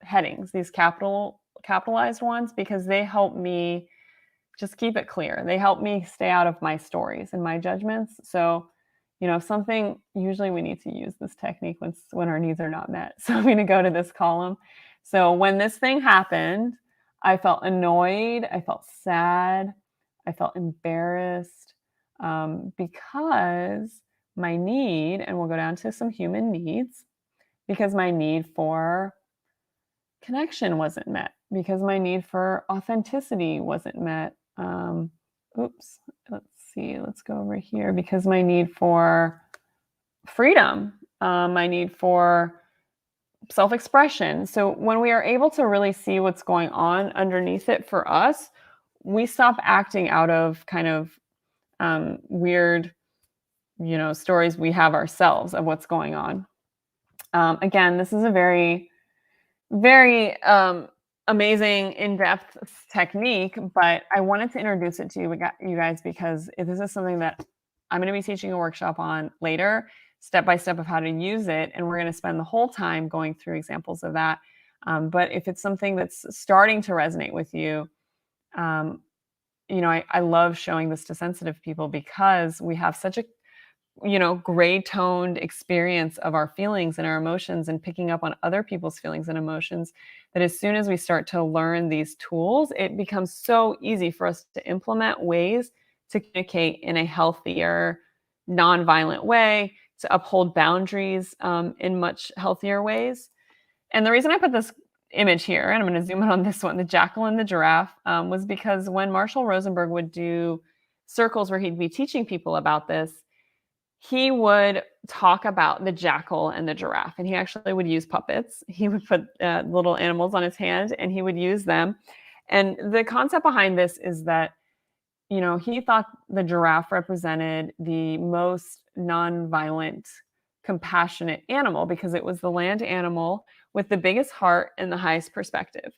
S1: headings, these capitalized ones, because they help me just keep it clear. They help me stay out of my stories and my judgments. So, usually we need to use this technique when our needs are not met. So I'm going to go to this column. So when this thing happened, I felt annoyed. I felt sad. I felt embarrassed because my need, and we'll go down to some human needs, because my need for connection wasn't met, because my need for authenticity wasn't met. Let's go over here, because my need for freedom, my need for self-expression. So when we are able to really see what's going on underneath it for us, we stop acting out of kind of weird stories we have ourselves of what's going on. Again, this is a very, very amazing, in-depth technique, but I wanted to introduce it to you guys because this is something that I'm going to be teaching a workshop on later, step by step of how to use it, and we're going to spend the whole time going through examples of that. But if it's something that's starting to resonate with you, um, I love showing this to sensitive people because we have such a gray toned experience of our feelings and our emotions and picking up on other people's feelings and emotions, that as soon as we start to learn these tools, it becomes so easy for us to implement ways to communicate in a healthier, nonviolent way, to uphold boundaries in much healthier ways. And the reason I put this image here, and I'm going to zoom in on this one, the jackal and the giraffe, was because when Marshall Rosenberg would do circles where he'd be teaching people about this, he would talk about the jackal and the giraffe, and he actually would use puppets. He would put little animals on his hand, and he would use them. And the concept behind this is that, he thought the giraffe represented the most nonviolent, compassionate animal because it was the land animal with the biggest heart and the highest perspective.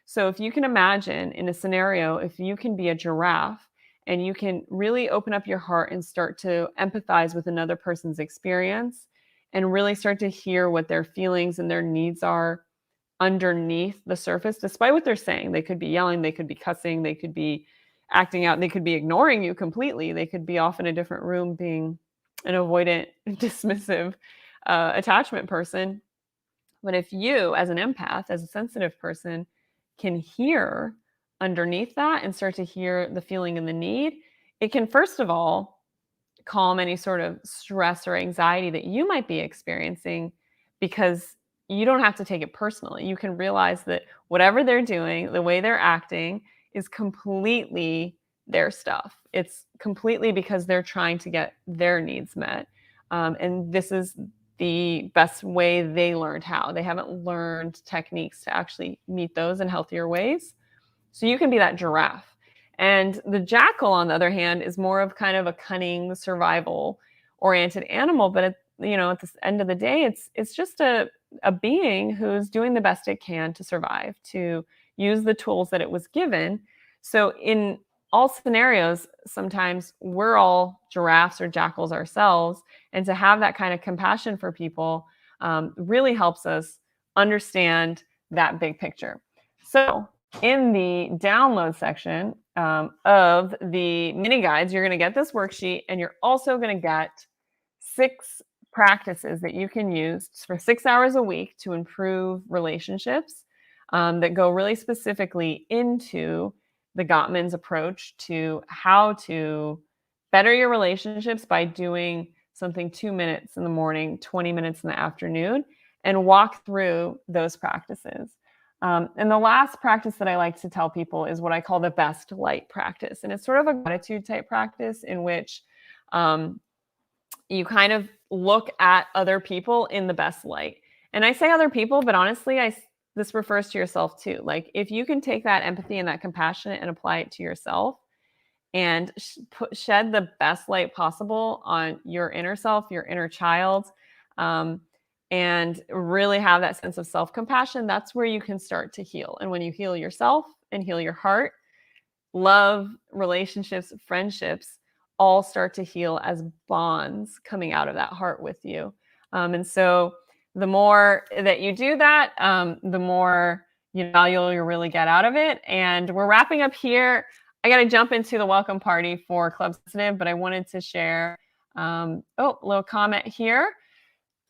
S1: So if you can imagine in a scenario, if you can be a giraffe and you can really open up your heart and start to empathize with another person's experience and really start to hear what their feelings and their needs are underneath the surface, despite what they're saying. They could be yelling, they could be cussing, they could be acting out, they could be ignoring you completely. They could be off in a different room being an avoidant, dismissive attachment person. But if you, as an empath, as a sensitive person, can hear underneath that and start to hear the feeling and the need, it can, first of all, calm any sort of stress or anxiety that you might be experiencing, because you don't have to take it personally. You can realize that whatever they're doing, the way they're acting, is completely their stuff. It's completely because they're trying to get their needs met. And this is the best way they learned how. They haven't learned techniques to actually meet those in healthier ways. So you can be that giraffe. And the jackal, on the other hand, is more of kind of a cunning, survival oriented animal. But at the end of the day, it's just a being who's doing the best it can to survive, to use the tools that it was given. So in all scenarios, sometimes we're all giraffes or jackals ourselves. And to have that kind of compassion for people really helps us understand that big picture. So in the download section of the mini guides, you're going to get this worksheet, and you're also going to get 6 practices that you can use for 6 hours a week to improve relationships that go really specifically into the Gottman's approach to how to better your relationships by doing something 2 minutes in the morning, 20 minutes in the afternoon, and walk through those practices. And the last practice that I like to tell people is what I call the best light practice. And it's sort of a gratitude type practice in which you kind of look at other people in the best light. And I say other people, but honestly, this refers to yourself too. Like if you can take that empathy and that compassion and apply it to yourself and shed the best light possible on your inner self, your inner child, and really have that sense of self-compassion, that's where you can start to heal. And when you heal yourself and heal your heart, love, relationships, friendships all start to heal as bonds coming out of that heart with you. And so the more that you do that, the more value you'll really get out of it. And we're wrapping up here. I got to jump into the welcome party for Club Sensitive, but I wanted to share a little comment here.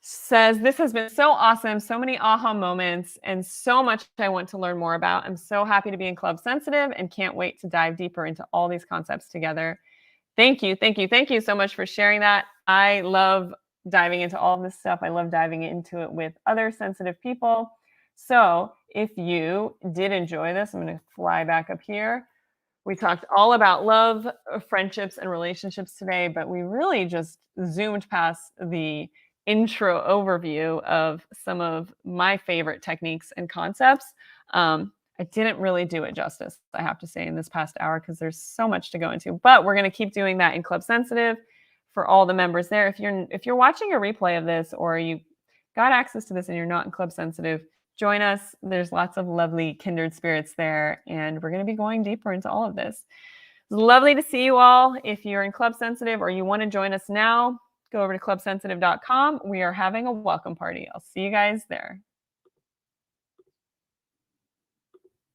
S1: Says, this has been so awesome, so many aha moments, and so much I want to learn more about. I'm so happy to be in Club Sensitive and can't wait to dive deeper into all these concepts together. Thank you, thank you, thank you so much for sharing that. I love diving into all of this stuff. I love diving into it with other sensitive people. So if you did enjoy this, I'm going to fly back up here. We talked all about love, friendships, and relationships today, but we really just zoomed past the intro overview of some of my favorite techniques and concepts. I didn't really do it justice, I have to say, in this past hour, because there's so much to go into. But we're going to keep doing that in Club Sensitive for all the members there. If you're watching a replay of this, or you got access to this and you're not in Club Sensitive, join us. There's lots of lovely kindred spirits there, and we're going to be going deeper into all of this. It's lovely to see you all. If you're in Club Sensitive or you want to join us now, go over to clubsensitive.com. We are having a welcome party. I'll see you guys there.